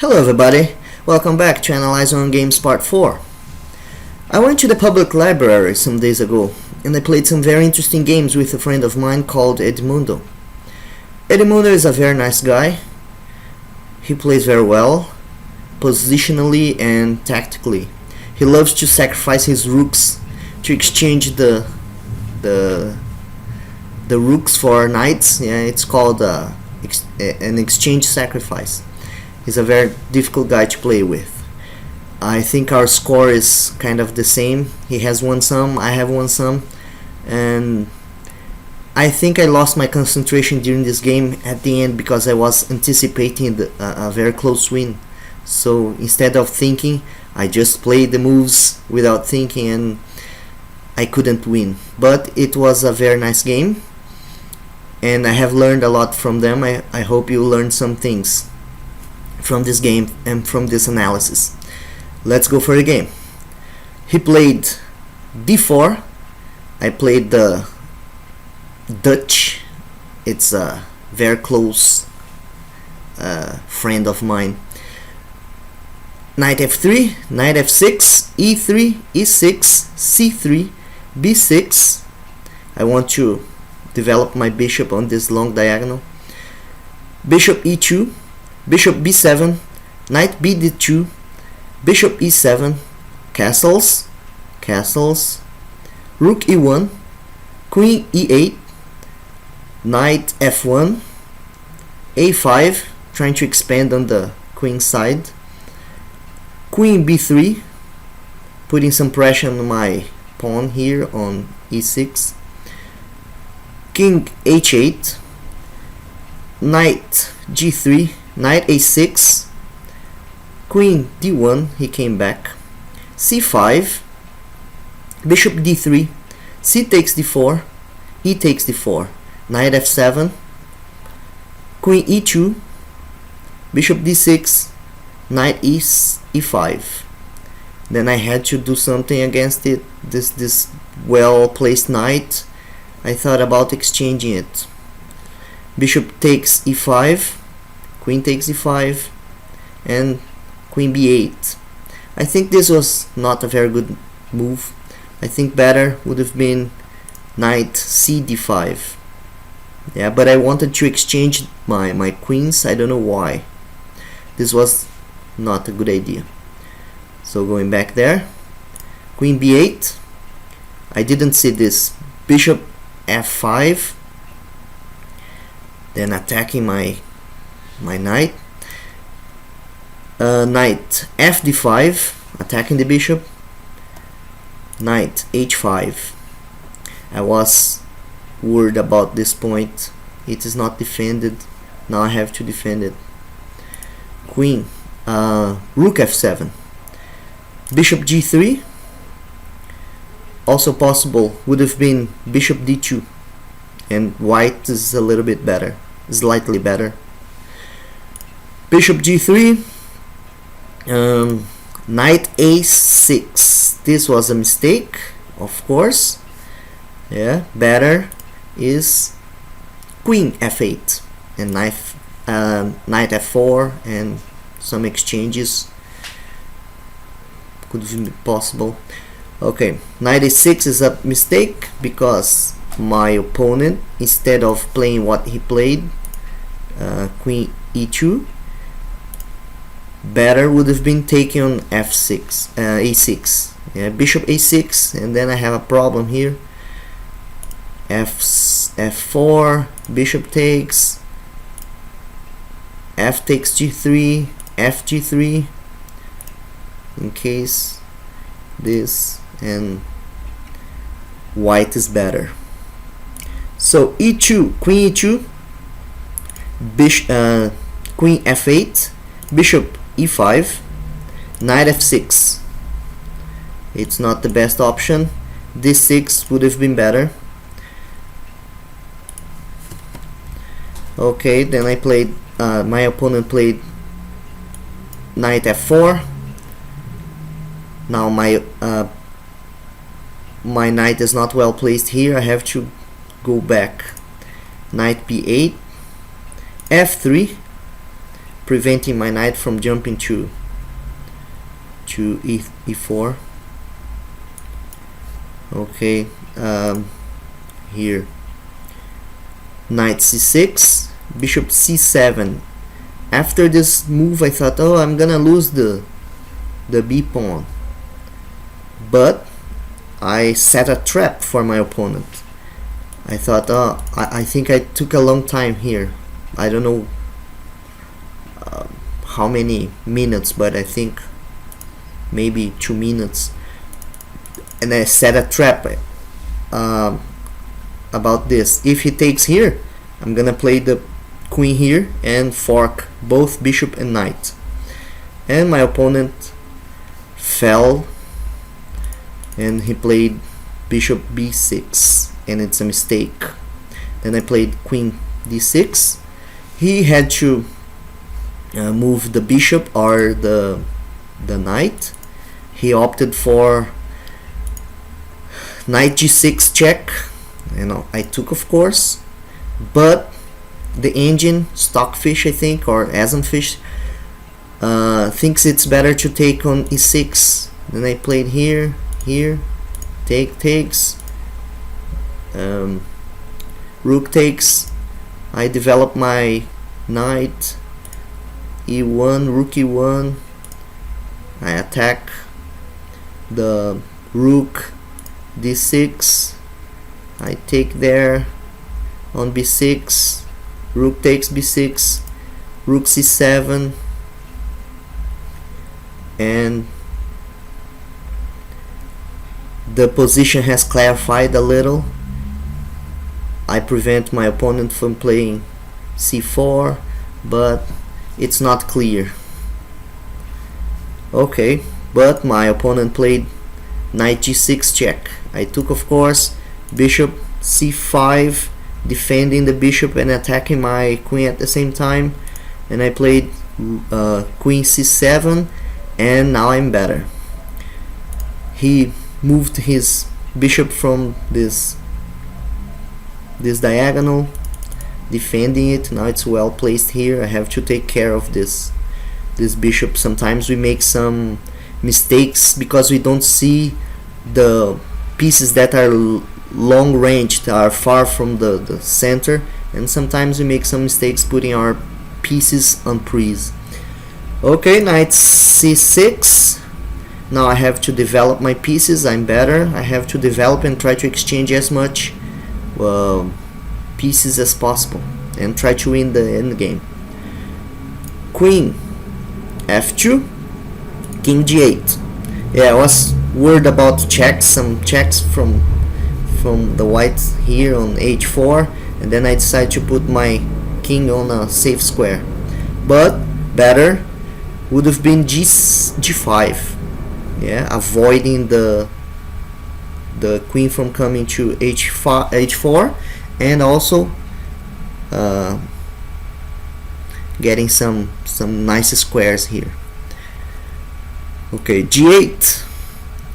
Hello everybody, welcome back to Analyze On Games Part 4. I went to the public library some days ago and I played some very interesting games with a friend of mine called Edmundo. Edmundo is a very nice guy. He plays very well, positionally and tactically. He loves to sacrifice his rooks to exchange the rooks for knights. Yeah, it's called an exchange sacrifice. He's a very difficult guy to play with. I think our score is kind of the same. He has won some, I have won some, and I think I lost my concentration during this game at the end because I was anticipating a very close win. So instead of thinking, I just played the moves without thinking and I couldn't win. But it was a very nice game and I have learned a lot from them. I hope you learned some things from this game and from this analysis. Let's go for the game. He played d4. I played the Dutch. It's a very close friend of mine. Knight f3, knight f6, e3, e6, c3, b6. I want to develop my bishop on this long diagonal. Bishop e2, bishop b7, knight bd2, bishop e7, castles, rook e1, queen e8, knight f1, a5, trying to expand on the queen side, queen b3, putting some pressure on my pawn here on e6, king h8, knight g3, knight a6, queen d1, he came back, c5, bishop d3, c takes d4, e takes d4, knight f7, queen e2, bishop d6, knight e5. Then I had to do something against it. This well placed knight. I thought about exchanging it. Bishop takes e5, queen takes e5, and queen b8. I think this was not a very good move. I think better would have been knight c d5. Yeah, but I wanted to exchange my queens. I don't know why. This was not a good idea. So going back there, queen b8. I didn't see this. Bishop f5. Then attacking my knight. Knight fd5, attacking the bishop. Knight h5. I was worried about this point. It is not defended. Now I have to defend it. Queen, rook f7, bishop g3. Also possible would have been bishop d2, and white is a little bit better, slightly better. Bishop g3, knight a6. This was a mistake, of course. Yeah, better is queen f8 and knight f4, and some exchanges could be possible. Okay, knight a6 is a mistake because my opponent, instead of playing what he played, queen e2, better would have been taking on f6, a6. Yeah, bishop a6, and then I have a problem here. f4, bishop takes, f takes g3, f g3, in case this, and white is better. So e2, queen e2, queen f8, bishop e5, knight f6. It's not the best option. d6 would have been better. Okay, then I played, my opponent played knight f4. Now my knight is not well placed here. I have to go back. Knight b8, f3, preventing my knight from jumping to e4. Okay, here knight c6, bishop c7. After this move I thought, oh, I'm gonna lose the b pawn, but I set a trap for my opponent. I thought, oh, I think I took a long time here. I don't know how many minutes, but I think maybe 2 minutes, and I set a trap about this. If he takes here, I'm gonna play the queen here and fork both bishop and knight, and my opponent fell and he played bishop b6, and it's a mistake. Then I played queen d6. He had to move the bishop or the knight. He opted for knight g6 check. I took, of course, but the engine, Stockfish I think, or Asmfish, thinks it's better to take on e6. Then I played here, takes, rook takes. I develop my knight, e1, rook e1. I attack the rook, d6. I take there on b6, rook takes b6, rook c7, and the position has clarified a little. I prevent my opponent from playing c4, but it's not clear. Okay, but my opponent played knight g6 check. I took, of course, bishop c5, defending the bishop and attacking my queen at the same time, and I played queen c7, and now I'm better. He moved his bishop from this diagonal, defending it. Now it's well placed here. I have to take care of this bishop. Sometimes we make some mistakes because we don't see the pieces that are long ranged, are far from the center, and sometimes we make some mistakes putting our pieces on prise. Okay, knight c6. Now I have to develop my pieces. I'm better. I have to develop and try to exchange as much pieces as possible and try to win the end game. Queen f2, king g8. Yeah, I was worried about some checks from the whites here on h4, and then I decided to put my king on a safe square. But better would have been g5. Yeah, avoiding the queen from coming to h4, and also getting some nice squares here. Okay, g8,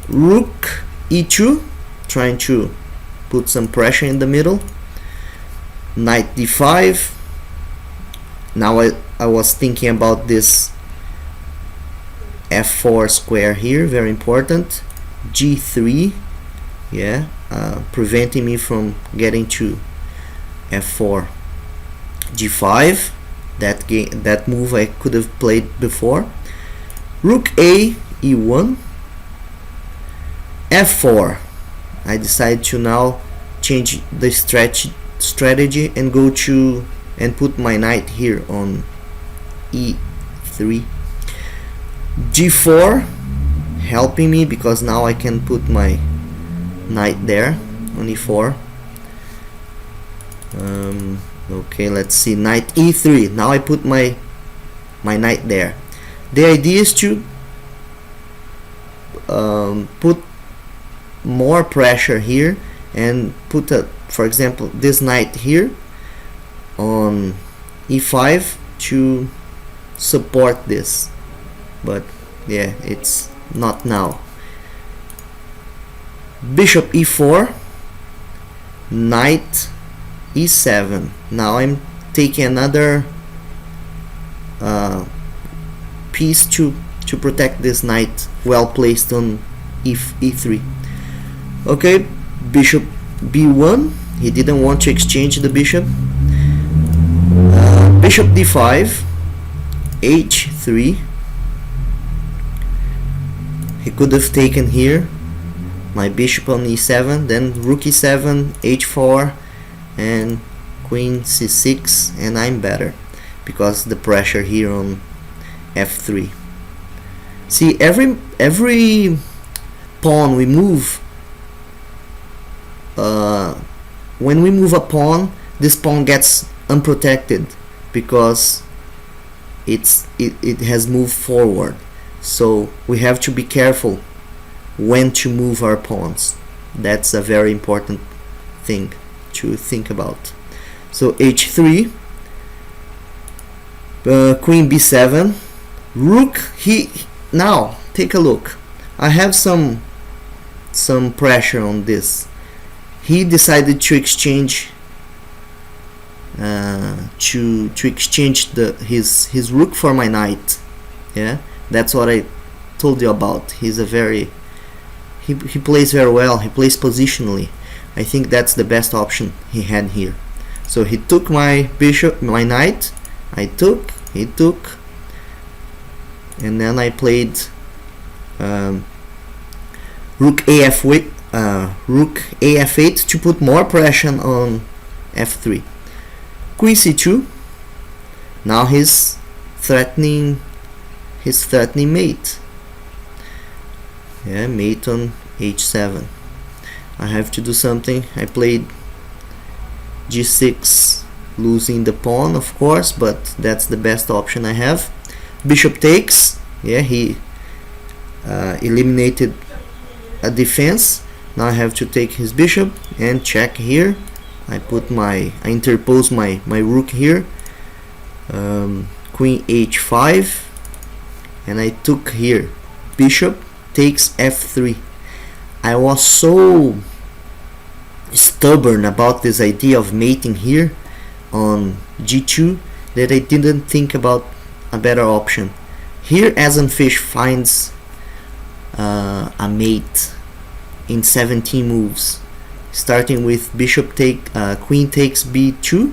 rook e2, trying to put some pressure in the middle. Knight d5. Now I was thinking about this f4 square here, very important. g3, yeah, preventing me from getting to f4. g5, that move I could have played before. Rook a, e1, f4. I decided to now change the strategy and go to and put my knight here on e3. g4, helping me because now I can put my knight there on e4. Okay, let's see, knight e3. Now I put my knight there. The idea is to put more pressure here and put for example, this knight here on e5 to support this, but yeah, it's not now. Bishop e4, knight e7. Now I'm taking another piece to protect this knight, well placed on e3. Okay, bishop b1. He didn't want to exchange the bishop. Bishop d5, h3. He could have taken here my bishop on e7, then rook e7, h4, and queen c6, and I'm better because the pressure here on f3. See, every pawn we move, when we move a pawn, this pawn gets unprotected because it has moved forward. So we have to be careful when to move our pawns. That's a very important thing to think about. So h3, queen b7, rook. Now take a look. I have some pressure on this. He decided to exchange his rook for my knight. Yeah, that's what I told you about. He's a very he plays very well. He plays positionally. I think that's the best option he had here. So he took my bishop, my knight. He took, and then I played rook af8 to put more pressure on f3. Queen c2. Now he's threatening mate. Yeah, mate on h7. I have to do something. I played g6, losing the pawn, of course, but that's the best option I have. Bishop takes. Yeah, he eliminated a defense. Now I have to take his bishop and check here. I interpose my rook here. Queen h5, and I took here. Bishop takes f3. I was so stubborn about this idea of mating here on g2 that I didn't think about a better option. Here Asenfish finds a mate in 17 moves, starting with queen takes b2,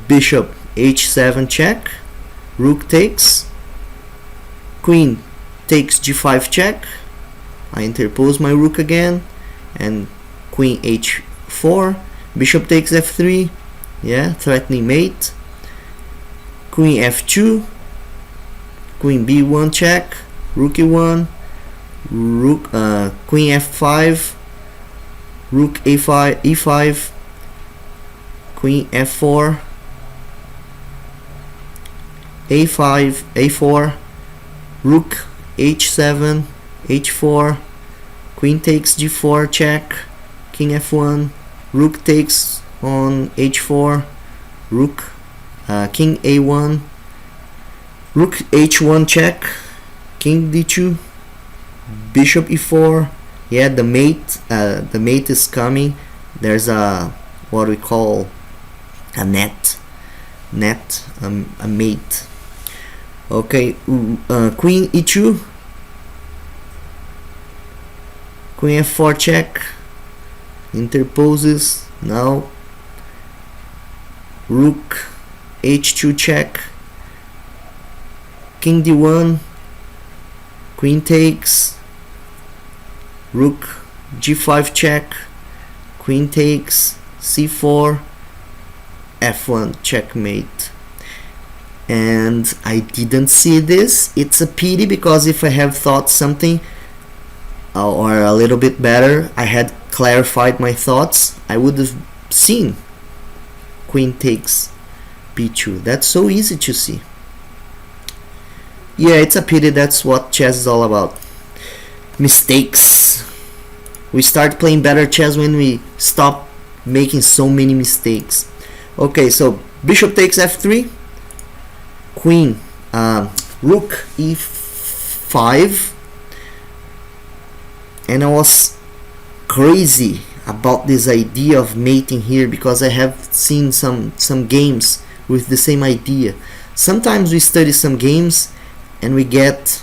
bishop h7 check, rook takes, queen takes g5 check. I interpose my rook again, and queen h4, bishop takes f3, yeah, threatening mate, queen f2, queen b1 check, rook e1, queen f5, rook e5, queen f4, a4, rook h7, h4, queen takes g4 check, king f1, rook takes on h4, king a1, rook h1 check, king d2, bishop e4. Yeah, the mate is coming. There's a what we call a net, a mate. Okay, queen e2, queen f4 check, interposes. Now rook h2 check, king d1, queen takes, rook g5 check, queen takes, c4, f1 checkmate. And I didn't see this. It's a pity, because if I have thought something or a little bit better, I had clarified my thoughts, I would have seen queen takes b2. That's so easy to see. Yeah, it's a pity. That's what chess is all about. Mistakes. We start playing better chess when we stop making so many mistakes. Okay, so bishop takes f3, queen, rook e5, and I was crazy about this idea of mating here, because I have seen some games with the same idea. sometimes we study some games and we get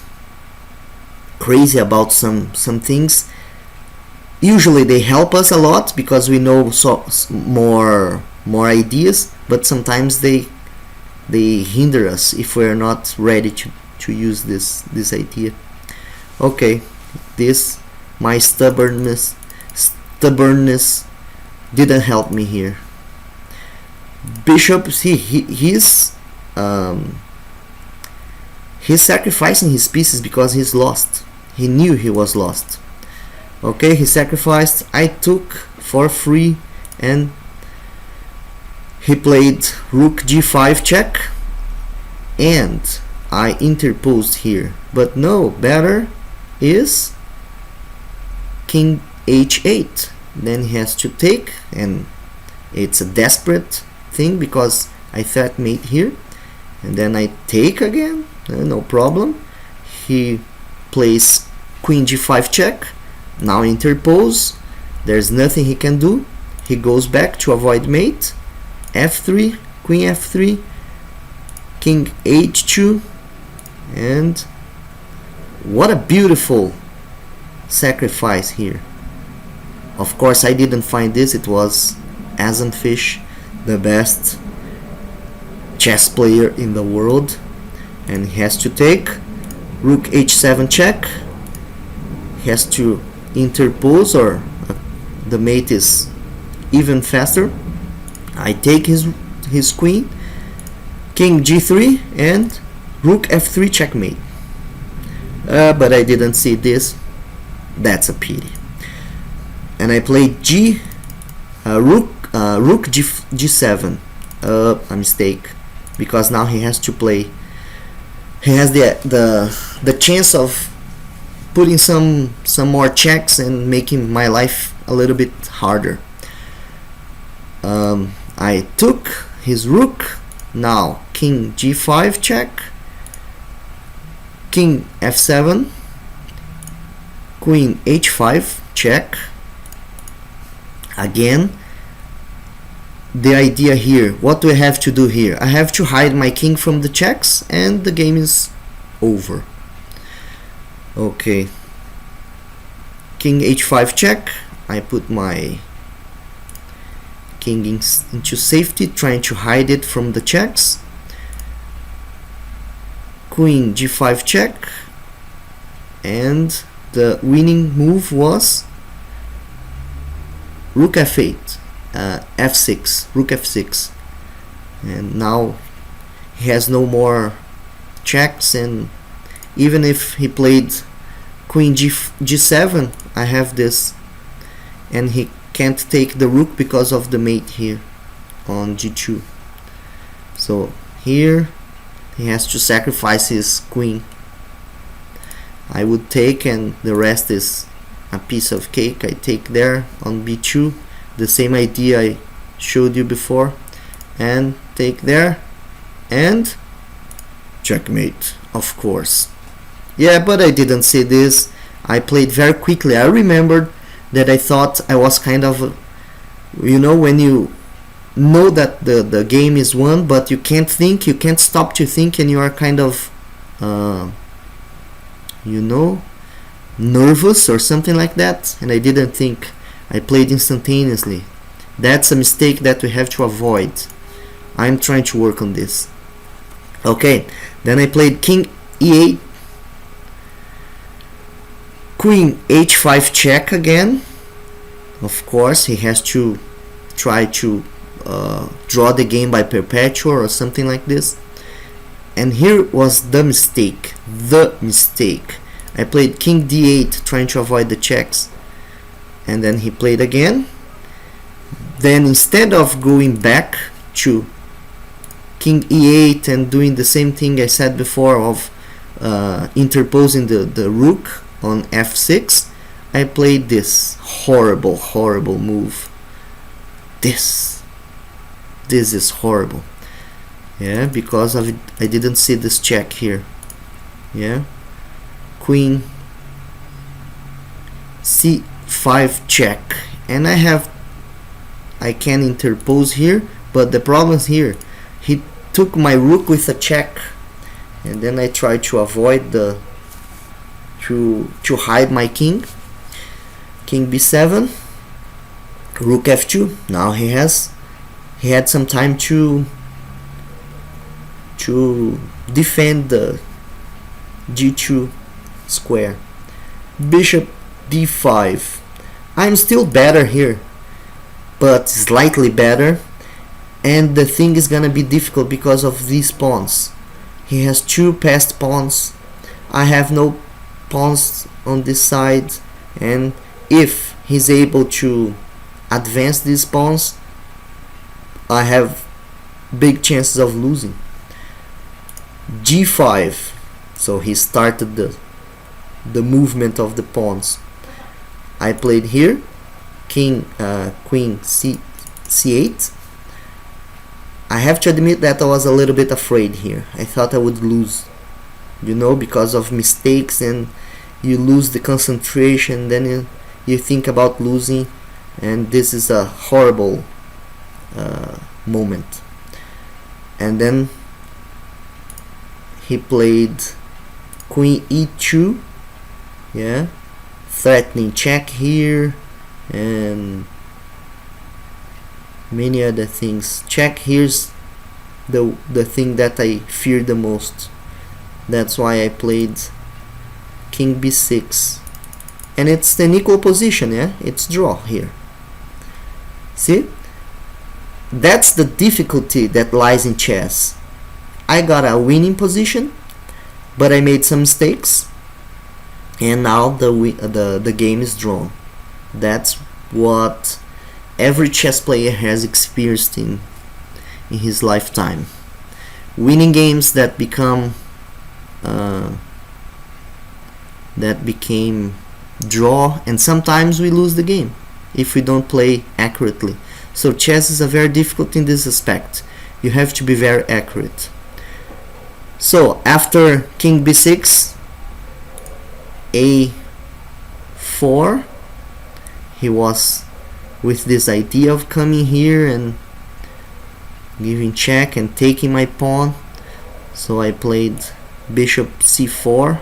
crazy about some things. Usually they help us a lot because we know more ideas, but sometimes they hinder us if we're not ready to use this idea. Okay, this my stubbornness didn't help me here. Bishop, he's sacrificing his pieces because he's lost. He knew he was lost. Okay, he sacrificed. I took for free, and he played rook g5 check, and I interposed here. But no, better is king h8. Then he has to take, and it's a desperate thing because I threat mate here, and then I take again, no problem. He plays queen g5 check. Now interpose. There's nothing he can do. He goes back to avoid mate. f3, queen f3, king h2, and what a beautiful sacrifice here. Of course I didn't find this, it was Asenfish, the best chess player in the world, and he has to take rook h7 check. He has to interpose, or the mate is even faster. I take his queen, king g3, and rook f3 checkmate. But I didn't see this. That's a pity. And I played rook g7. A mistake, because now he has to play. He has the chance of putting some more checks and making my life a little bit harder. I took his rook. Now king g5 check, king f7, queen h5 check. Again, the idea here, what do I have to do here? I have to hide my king from the checks, and the game is over. Okay, king h5 check. I put my king into safety, trying to hide it from the checks. Queen g5 check, and the winning move was rook f8, f6, rook f6, and now he has no more checks, and even if he played queen g7, I have this, and he can't take the rook because of the mate here on g2. So here he has to sacrifice his queen. I would take, and the rest is a piece of cake. I take there on b2, the same idea I showed you before, and take there, and checkmate, of course. Yeah, but I didn't see this. I played very quickly. I remembered that I thought I was kind of, when you know that the game is won, but you can't think, you can't stop to think, and you are kind of nervous or something like that, and I didn't think. I played instantaneously. That's a mistake that we have to avoid. I'm trying to work on this. Okay, then I played king e8, queen h5 check again. Of course he has to try to draw the game by perpetual or something like this. And here was the mistake. I played king d8, trying to avoid the checks, and then he played again. Then instead of going back to king e8 and doing the same thing I said before of interposing the rook on f6, I played this horrible move. This is horrible. Yeah, because of it, I didn't see this check here. Yeah, queen c5 check, and I can interpose here, but the problem is here he took my rook with a check, and then I tried to avoid the to hide my king. King b7, rook f2. Now he had some time to defend the g2 square. Bishop d5. I'm still better here, but slightly better, and the thing is gonna be difficult because of these pawns. He has two passed pawns. I have no pawns on this side, and if he's able to advance these pawns, I have big chances of losing. g5. So he started the movement of the pawns. I played here queen c8. I have to admit that I was a little bit afraid here. I thought I would lose, you know, because of mistakes, and you lose the concentration, then you think about losing, and this is a horrible moment. And then he played queen e2, yeah, threatening check here, and many other things. Check here's the thing that I fear the most. That's why I played king b6, and it's an equal position, yeah, it's draw here. See, that's the difficulty that lies in chess. I got a winning position, but I made some mistakes, and now the game is drawn. That's what every chess player has experienced in his lifetime. Winning games that became draw, and sometimes we lose the game if we don't play accurately. So chess is a very difficult in this aspect. You have to be very accurate. So after king b6, a4, he was with this idea of coming here and giving check and taking my pawn. So I played bishop c4,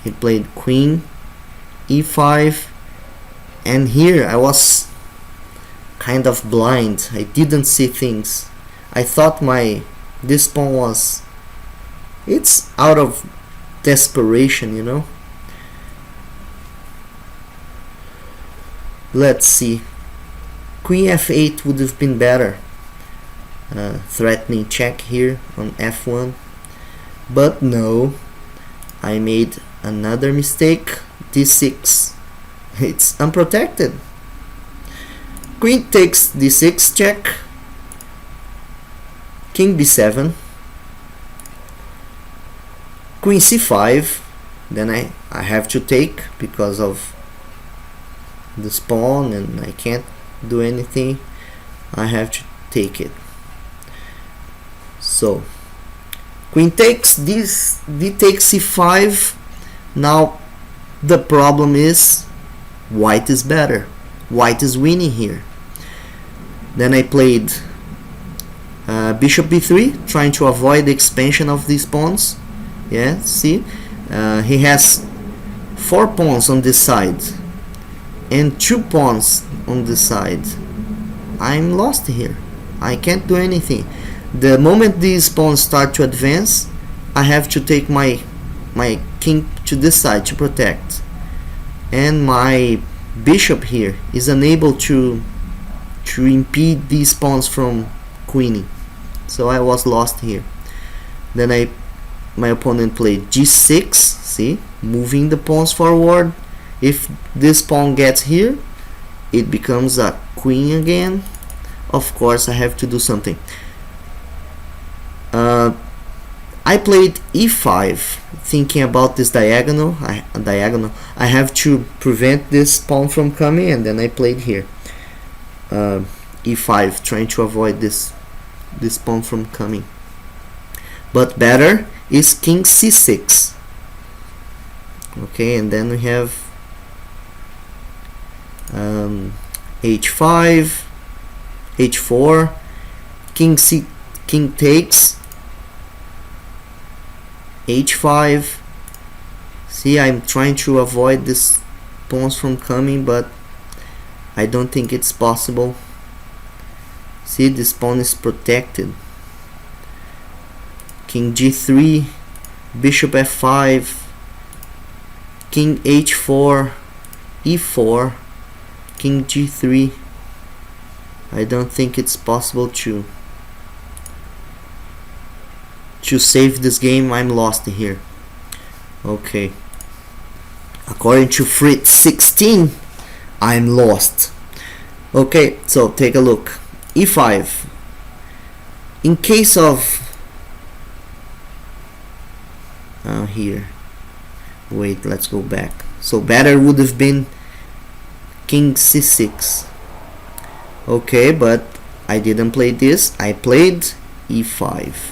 he played queen e5, and here I was kind of blind. I didn't see things. I thought this pawn was, it's out of desperation, you know. Let's see, queen f8 would have been better, threatening check here on f1, but no, I made another mistake. d6, it's unprotected. Queen takes d6 check, king b7, queen c5, then I have to take because of this pawn, and I can't do anything. I have to take it. So queen takes, this d takes c5. Now the problem is white is better. White is winning here. Then I played bishop b3, trying to avoid the expansion of these pawns. Yeah, see, he has 4 pawns on this side and 2 pawns on this side. I'm lost here. I can't do anything. The moment these pawns start to advance, I have to take my king to this side to protect, and my bishop here is unable to impede these pawns from queening. So I was lost here. Then my opponent played g6, see, moving the pawns forward. If this pawn gets here, it becomes a queen again. Of course I have to do something. I played e5, thinking about this diagonal. I have to prevent this pawn from coming, and then I played here e5, trying to avoid this pawn from coming. But better is king c6. Okay, and then we have h5, h4, king takes, h5. See, I'm trying to avoid this pawns from coming, but I don't think it's possible. See, this pawn is protected. King g3, bishop f5, king h4, e4, king g3. I don't think it's possible to save this game. I'm lost here. Okay, according to Fritz 16, I'm lost. Okay, so take a look. e5. In case of here, wait, let's go back. So better would have been king c6. Okay, but I didn't play this. I played e5.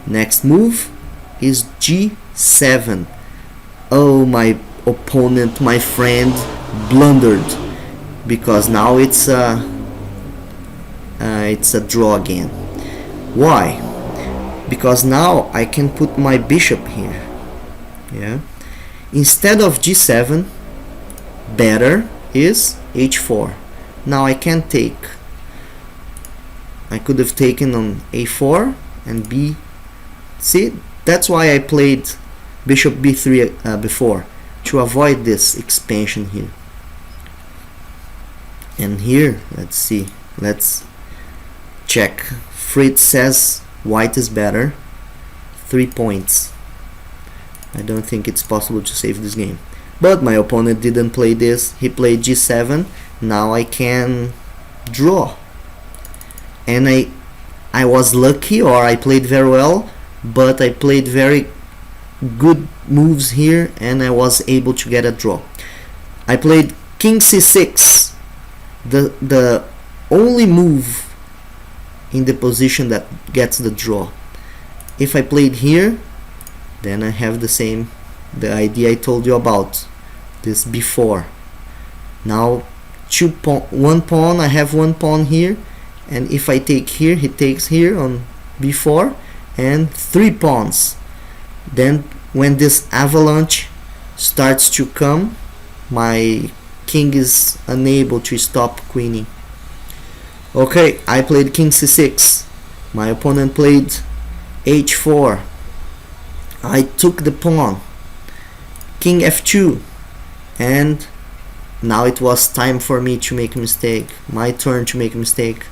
Next move is g7. Oh, my opponent, my friend, blundered, because now it's a draw again. Why? Because now I can put my bishop here. Yeah. Instead of g7, better is h4. Now I can take. I could have taken on a4 and b. See, that's why I played bishop b3 before, to avoid this expansion here. And here, let's see, let's check. Fritz says white is better. 3 points. I don't think it's possible to save this game. But my opponent didn't play this. He played g7. Now I can draw. And I was lucky, or I played very well, but I played very good moves here and I was able to get a draw. I played king c6, the only move in the position that gets the draw. If I played here, then I have the idea I told you about this before. Now one pawn, I have one pawn here, and if I take here, he takes here on b4, and 3 pawns. Then when this avalanche starts to come, my king is unable to stop queening. Okay, I played king c6. My opponent played h4. I took the pawn. King f2. And now it was time for me to make a mistake. My turn to make a mistake.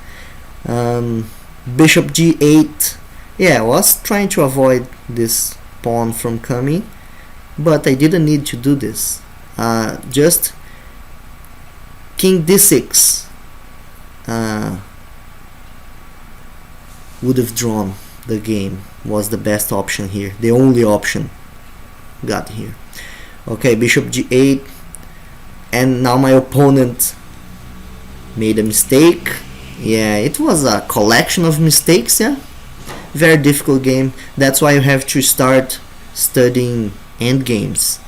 Bishop g8. Yeah, I was trying to avoid this pawn from coming, but I didn't need to do this. Just king d6 would have drawn the game. Was the best option here, the only option got here. Okay, bishop g8, and now my opponent made a mistake. Yeah, it was a collection of mistakes. Yeah, very difficult game. That's why you have to start studying endgames.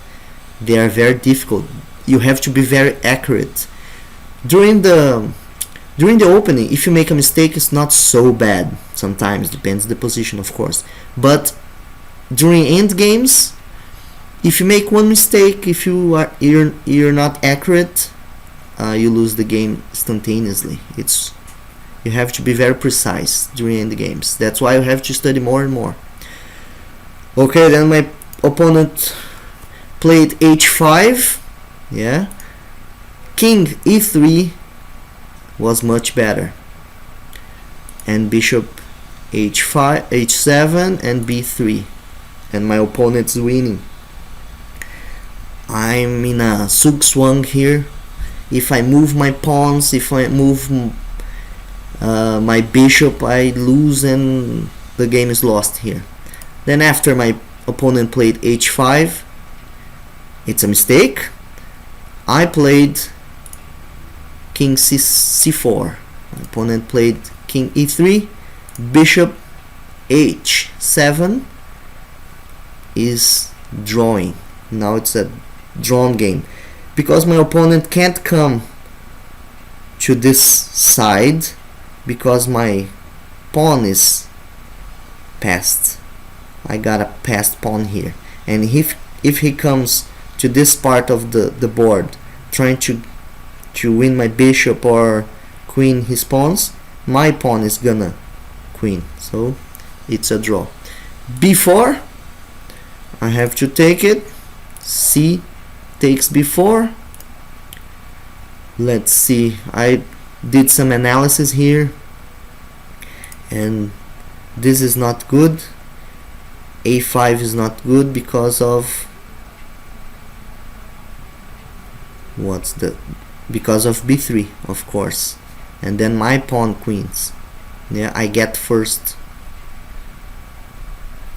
They are very difficult. You have to be very accurate. During the opening, if you make a mistake, it's not so bad. Sometimes depends the position, of course. But during end games, if you make one mistake, if you're not accurate, you lose the game instantaneously. You have to be very precise during end games. That's why you have to study more and more. Okay, then my opponent played h5. Yeah, king e3 was much better, and bishop h5, h7, and b3, and my opponent's winning. I'm in a zugzwang here. If I move my pawns, if I move my bishop, I lose and the game is lost here. Then after my opponent played h5, it's a mistake. I played king c4. My opponent played king e3, bishop h7 is drawing. Now it's a drawn game because my opponent can't come to this side because my pawn is passed. I got a passed pawn here, and if he comes to this part of the board trying to win my bishop or queen his pawns, my pawn is gonna queen, so it's a draw. b4, I have to take it. c takes b4. Let's see, I did some analysis here, and this is not good. a5 is not good because of because of b3, of course, and then my pawn queens. Yeah, I get first.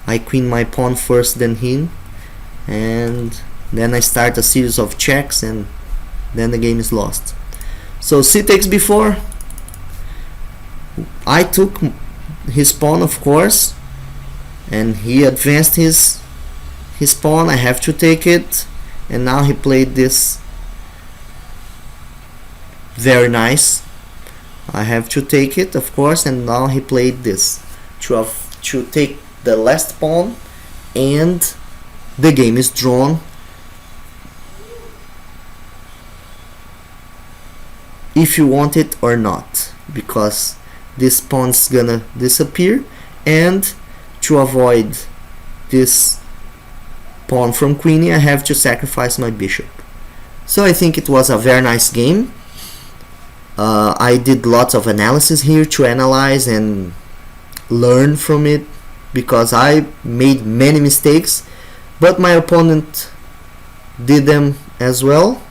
I queen my pawn first, then him, and then I start a series of checks, and then the game is lost. So c takes b4. I took his pawn, of course, and he advanced his pawn. I have to take it, and now he played this. Very nice. I have to take it, of course, and now he played this to take the last pawn, and the game is drawn. If you want it or not, because this pawn's gonna disappear, and to avoid this pawn from queenie, I have to sacrifice my bishop. So I think it was a very nice game. I did lots of analysis here to analyze and learn from it, because I made many mistakes, but my opponent did them as well,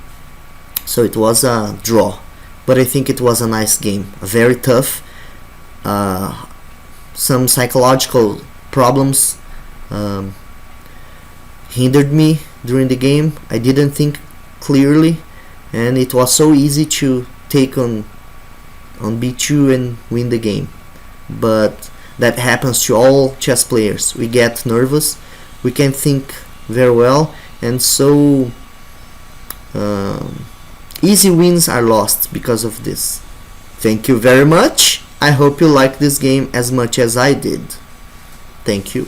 so it was a draw. But I think it was a nice game, very tough. Some psychological problems hindered me during the game. I didn't think clearly, and it was so easy to take on b2 and win the game. But that happens to all chess players. We get nervous, we can't think very well, and so easy wins are lost because of this. Thank you very much. I hope you liked this game as much as I did. Thank you.